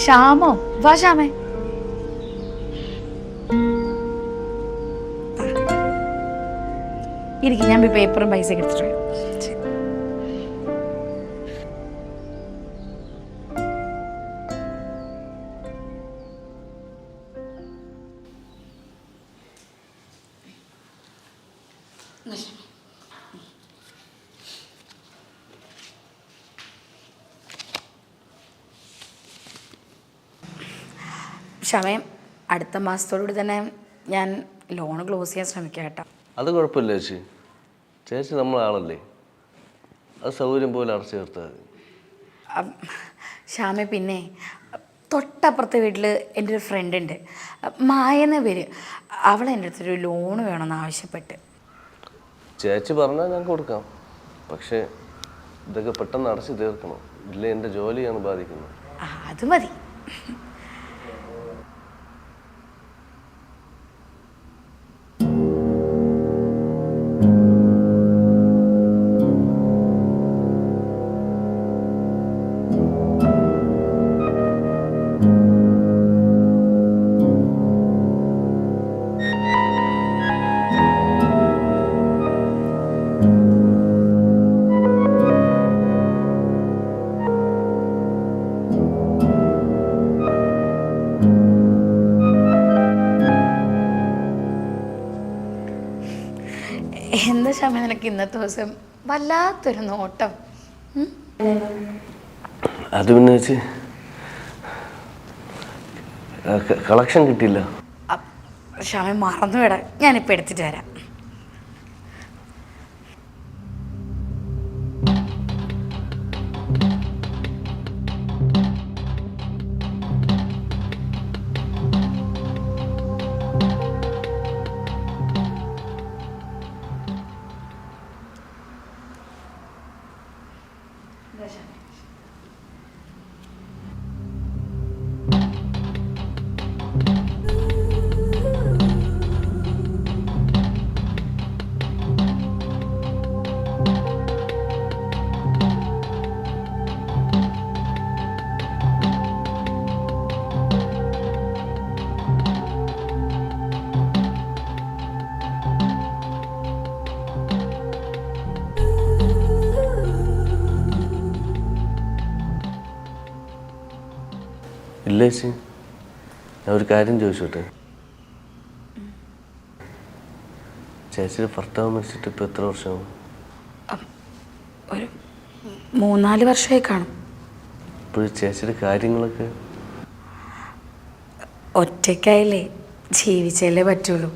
ശ്യാമോ വാ ശ്യാമേ. ഇരിക്കും, ഞാൻ പേപ്പറും പൈസ എടുത്തിട്ട് വരാം. ക്ഷമയം, അടുത്ത മാസത്തോടുകൂടി തന്നെ ഞാൻ ലോൺ ക്ലോസ് ചെയ്യാൻ ശ്രമിക്കാം കേട്ടോ. അത് കുഴപ്പമില്ല ചേച്ചി, ചേച്ചി നമ്മളാണല്ലേ, അത് സൗകര്യം പോലെ അടച്ചു ചേർത്താൽ മതി. ശ്യാമ, പിന്നെ തൊട്ടപ്പുറത്തെ വീട്ടിൽ എൻ്റെ ഒരു ഫ്രണ്ട് ഉണ്ട്, മായെന്ന പേര്. അവൾ എൻ്റെ അടുത്തൊരു ലോൺ വേണമെന്ന് ആവശ്യപ്പെട്ട്. ചേച്ചി പറഞ്ഞാൽ ഞാൻ കൊടുക്കാം, പക്ഷേ ഇതൊക്കെ പെട്ടെന്ന് അടച്ചു തീർക്കണം, ഇല്ലേ എൻ്റെ ജോലിയാണ് ബാധിക്കുന്നത്. അത് മതി. എന്താ ശ്യാമ നിനക്ക് ഇന്നത്തെ ദിവസം വല്ലാത്തൊരു നോട്ടം? അത് പിന്നെ ചേച്ചി കളക്ഷൻ കിട്ടിയില്ല. ശ്യാമ മറന്നു വിടാ, ഞാനിപ്പോൾ എടുത്തിട്ട് വരാം. ഇല്ല ചേച്ചി, ഞാൻ ഒരു കാര്യം ചോദിച്ചോട്ടെ. ചേച്ചിയുടെ ഭർത്താവ് മരിച്ചിട്ട് ഇപ്പോൾ എത്ര വർഷമാവും? ഒരു 3-4 വർഷമായി കാണും. ഇപ്പോൾ ചേച്ചിയുടെ കാര്യങ്ങളൊക്കെ? ഒറ്റയ്ക്കായില്ലേ, ജീവിച്ചല്ലേ പറ്റുള്ളൂ.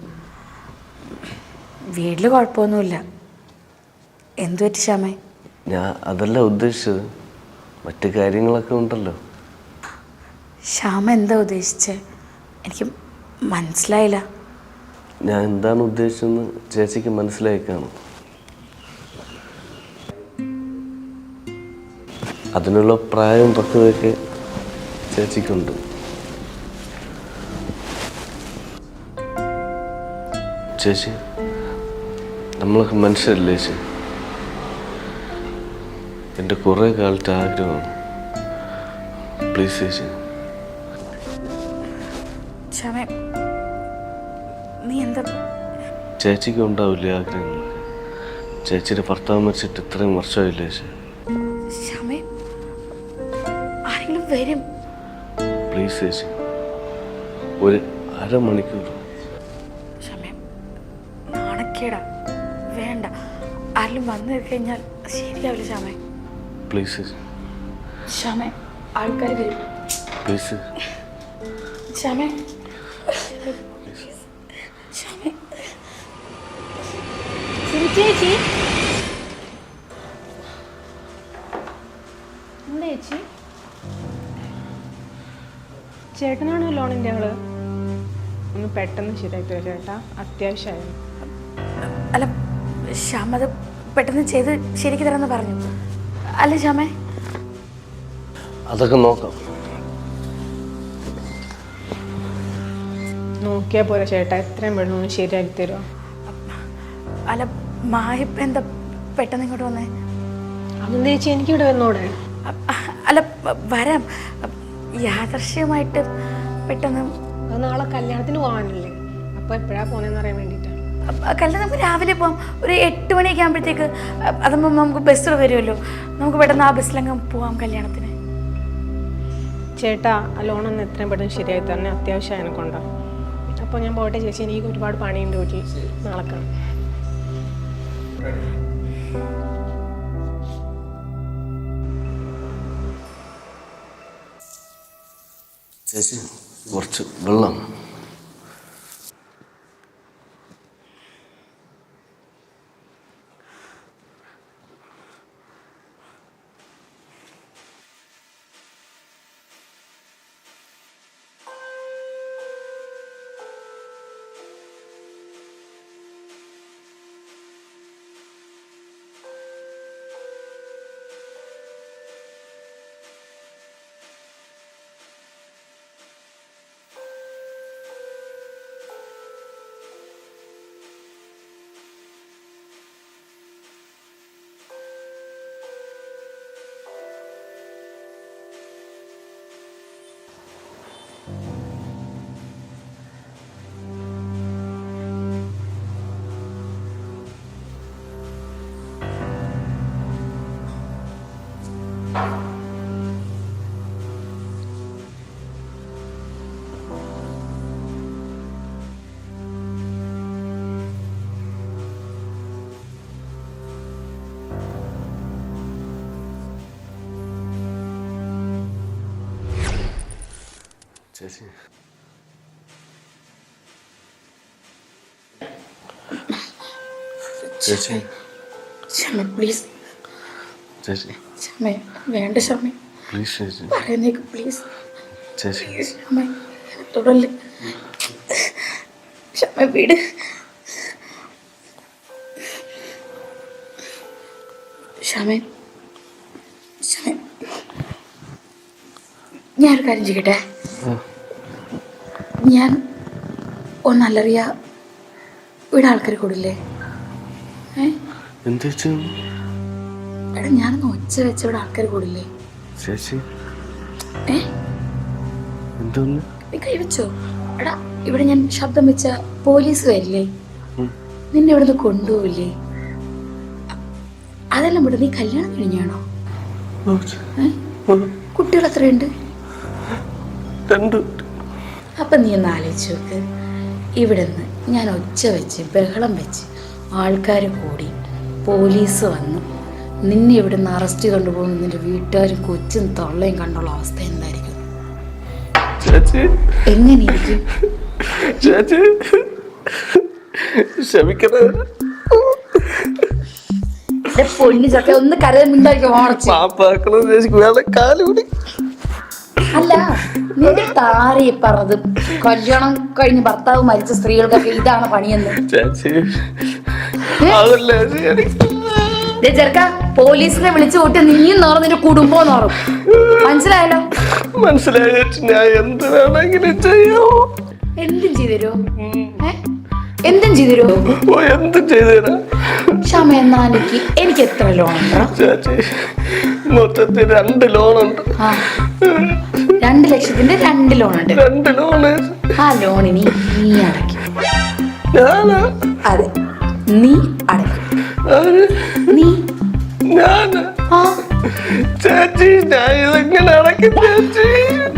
വീട്ടിൽ കുഴപ്പമൊന്നുമില്ല. എന്തു പറ്റി ശ്യാമേ? ഞാൻ അതല്ല ഉദ്ദേശിച്ചത്, മറ്റു കാര്യങ്ങളൊക്കെ ഉണ്ടല്ലോ. ശ്യാമ എന്താ ഉദ്ദേശിച്ചത്? എനിക്ക് മനസ്സിലായില്ല. ഞാൻ എന്താണ് ഉദ്ദേശിച്ചതെന്ന് ചേച്ചിക്ക് മനസ്സിലായി കാണും. അതിനുള്ള പ്രായവും പക്വതയൊക്കെ ചേച്ചിക്കുണ്ട്. ചേച്ചി, നമ്മളൊക്കെ മനുഷ്യരല്ലേ ചേച്ചി? എൻ്റെ കുറേ കാലത്തെ ആഗ്രഹമാണ്, പ്ലീസ് ചേച്ചി. ശ്യാമേ, നീ എന്താ? ചേച്ചിക്ക് ഉണ്ടാവില്ലേ ആഗ്രഹങ്ങളൊക്കെ? ചേച്ചിയുടെ ഭർത്താവ് മരിച്ചിട്ട് ഇത്രയും വർഷമായില്ലേ ചേച്ചി? ശ്യാമേ, ആരെങ്കിലും വരും. പ്ലീസ് ചേച്ചി, ഒരു അരമണിക്കൂർ. ശ്യാമേ, നാണക്കേടാ, വേണ്ട. ആരെങ്കിലും വന്നു കഴിഞ്ഞാൽ ശരിയാവില്ല ശ്യാമേ. പ്ലീസ് ചേച്ചി. ശ്യാമേ, ആൾക്കാർ വരും. പ്ലീസ് ശ്യാമേ, ശ്യാമേ. ചേച്ചി എന്താ ചേച്ചി? ചേട്ടനാണോ ലോണിൻ്റെ ആള്? ഒന്ന് പെട്ടെന്ന് ശരിയാക്കി തരാം ചേട്ടാ, അത്യാവശ്യമായിരുന്നു. അല്ല, ശ്യാമ അത് പെട്ടെന്ന് ചെയ്ത് ശരിക്ക് തരാമെന്ന് പറഞ്ഞു. അല്ല ശ്യാമേ? അതൊക്കെ നോക്കാം. നോക്കിയാൽ പോരാ ചേട്ടാ, എത്രയും വേണമെന്ന് ശരിയാക്കി തരുമോ? അല്ല, മായപ്പ എന്താ പെട്ടെന്ന് ഇങ്ങോട്ട് വന്നേ? അതെന്താ ചേച്ചി എനിക്കിവിടെ വന്നോടെ? അല്ല, വരാം. യാദർശ്യമായിട്ട് പെട്ടെന്ന് അത് നാളെ കല്യാണത്തിന് പോകാനല്ലേ, അപ്പോൾ എപ്പോഴാണ് പോകുന്നതെന്ന് അറിയാൻ വേണ്ടിയിട്ടാണ്. കല്യാണം നമുക്ക് രാവിലെ പോകാം, ഒരു 8 മണിയൊക്കെ ആകുമ്പോഴത്തേക്ക്. അതാകുമ്പോൾ നമുക്ക് ബസ്സിൽ വരുമല്ലോ, നമുക്ക് പെട്ടെന്ന് ആ ബസ്സിലങ്ങ് പോവാം കല്യാണത്തിന്. ചേട്ടാ ആ ലോണൊന്ന് എത്രയും പെട്ടെന്ന് ശരിയായി തന്നെ, അത്യാവശ്യം എനക്കുണ്ടോ. അപ്പോൾ ഞാൻ പോട്ടെ ചേച്ചി, എനിക്ക് ഒരുപാട് പണിയുണ്ട് വീട്ടിൽ, നാളെ കാണാം. ചേച്ചി കുറച്ച് വെള്ളം. ചേച്ചി ചേച്ചി ക്ഷമ പ്ലീസ്. ചേച്ചി ക്ഷമ വേണ്ട, ക്ഷമ പ്ലീസ് ചേച്ചി, പറയുന്നേക്ക് പ്ലീസ്. ചേച്ചി ക്ഷമ തുടല്ലേ, ക്ഷമ വീട്. ക്ഷമ ക്ഷമ ഞാനൊരു കാര്യം ചെയ്യട്ടെ. ഞാൻ ഒന്നല്ലറിയ ഇവിടെ ആൾക്കാർ കൂടില്ലേ? എന്താ എടാ ഞാനൊന്ന് ഒച്ച വെച്ച ഇവിടെ ആൾക്കാർ കൂടില്ലേ? ചേച്ചി എന്തോന്ന് നീ കൈവച്ചോ? എടാ ഇവിടെ ഞാൻ ശബ്ദം വെച്ച പോലീസ് വരില്ലേ? നിന്നെ ഇവിടെ നിന്ന് കൊണ്ടുപോവില്ലേ? അതെല്ലാം ഇവിടെ നീ കല്യാണം കഴിഞ്ഞാണോ? കുട്ടികൾ എത്രയുണ്ട്? 2. അപ്പൊ നീ ഒന്ന് ആലോചിച്ച് നോക്ക്. ഇവിടെ നിന്ന് ഞാൻ ഒച്ച വെച്ച് ബഹളം വെച്ച് ആൾക്കാർ കൂടി പോലീസ് വന്ന് നിന്നെ ഇവിടെ നിന്ന് അറസ്റ്റ് ചെയ്ത് കൊണ്ടുപോകുന്ന നിന്റെ വീട്ടുകാരും കൊച്ചും തൊള്ളയും കണ്ടുള്ള അവസ്ഥ എന്തായിരിക്കും? എങ്ങനെയിരിക്കും? പൊന്നു ചക്ക ഒന്ന് കരയുണ്ടാക്കി ഓണച്ച്. അല്ല നിന്റെ താര പറഞ്ഞത് കല്യാണം കഴിഞ്ഞ് ഭർത്താവ് മരിച്ച സ്ത്രീകൾക്കൊക്കെ ഇതാണ് പണിയെന്ന്. ചെറുക്ക പോലീസിനെ വിളിച്ചു കൂട്ടി നീയും നോറും നിന്റെ കുടുംബവും നോറും. മനസ്സിലായല്ലോ? എന്തും ചെയ്തരോ? എന്തും ചെയ്തരോ? ക്ഷമ എന്നാ എനിക്ക് എത്ര ലോൺ ഉണ്ടോ? മൊത്തത്തിൽ 2 ലോണുണ്ട്. 2 ലക്ഷത്തിന്റെ 2 ലോണുണ്ട്. ആ ലോണിനി നീ അടയ്ക്കും. അതെ നീ അടയ്ക്കും. നീ ചേച്ചി ഞാൻ ഇതെങ്ങനെ അടയ്ക്കും ചേച്ചി?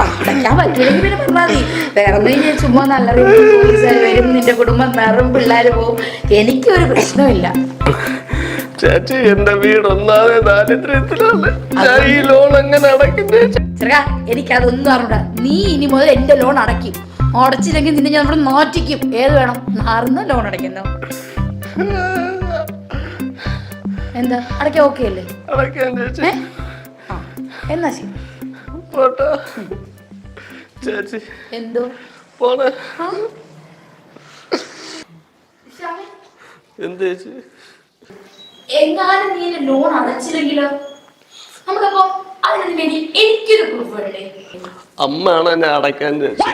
അടയ്ക്കാൻ പറ്റില്ലെങ്കിൽ പിന്നെ പറഞ്ഞാൽ മതി. വേറെ ചുമ്മാ നല്ല പോലീസുകാർ വരും, നിന്റെ കുടുംബം നിറം പിള്ളേര് പോവും. എനിക്കൊരു പ്രശ്നമില്ല ചേച്ചി. എന്റെ വീട് ഒന്നാമത് ദാരിദ്ര്യത്തിലാണ്. ഞാൻ ഈ ലോൺ എങ്ങനെ അടയ്ക്കും ചേച്ചി? ചെറുക്കാ എനിക്കതൊന്നും അറിഞ്ഞൂടാ. നീ ഇനി മുതൽ എന്റെ ലോൺ അടയ്ക്കും. അടച്ചില്ലെങ്കിൽ നിന്നെ ഞാൻ ഇവിടെ നോറ്റിക്കും. ഏത് വേണം? നാറുന്ന ലോൺ അടയ്ക്കുന്നോ? എന്താ അടയ്ക്കാൻ ഓക്കെ അല്ലേ? എന്നാ ശരി ചേച്ചി. എന്തോ പോണേ. എന്ത് ചേച്ചി? എങ്ങാനും നീ ലോൺ അടച്ചില്ലെങ്കിലോ? നമുക്കപ്പോ അതിന് വേണ്ടി എനിക്കൊരു പ്രൂഫ് വേണ്ടേ? അമ്മയാണ് എന്നെ അടയ്ക്കാൻ ചേച്ചി.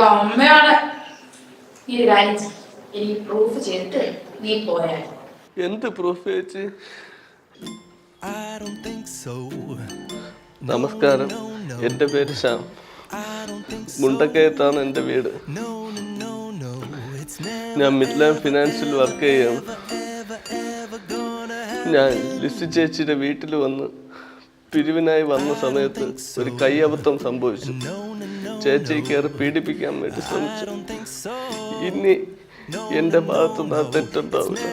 അമ്മയാണ്. നീ ഒരു കാര്യം എനിക്ക് പ്രൂഫ് ചെയ്തിട്ട് നീ പോയാൽ. എന്ത് പ്രൂഫ് ചേച്ചി? നമസ്കാരം. എൻ്റെ പേര് ശ്യാം. മുണ്ടക്കയത്താണ് എൻ്റെ വീട്. ഞാൻ മിഡ്ലാൻഡ് ഫിനാൻസിൽ വർക്ക് ചെയ്യാണ്. ഞാൻ ലിസി ചേച്ചിയുടെ വീട്ടിൽ വന്ന് പിരിവിനായി വന്ന സമയത്ത് ഒരു കയ്യബദ്ധം സംഭവിച്ചു. ചേച്ചിയെ കയറി പീഡിപ്പിക്കാൻ വേണ്ടി ശ്രമിച്ചു. ഇനി എൻ്റെ ഭാഗത്തുനിന്ന് ആ തെറ്റുണ്ടാവില്ല.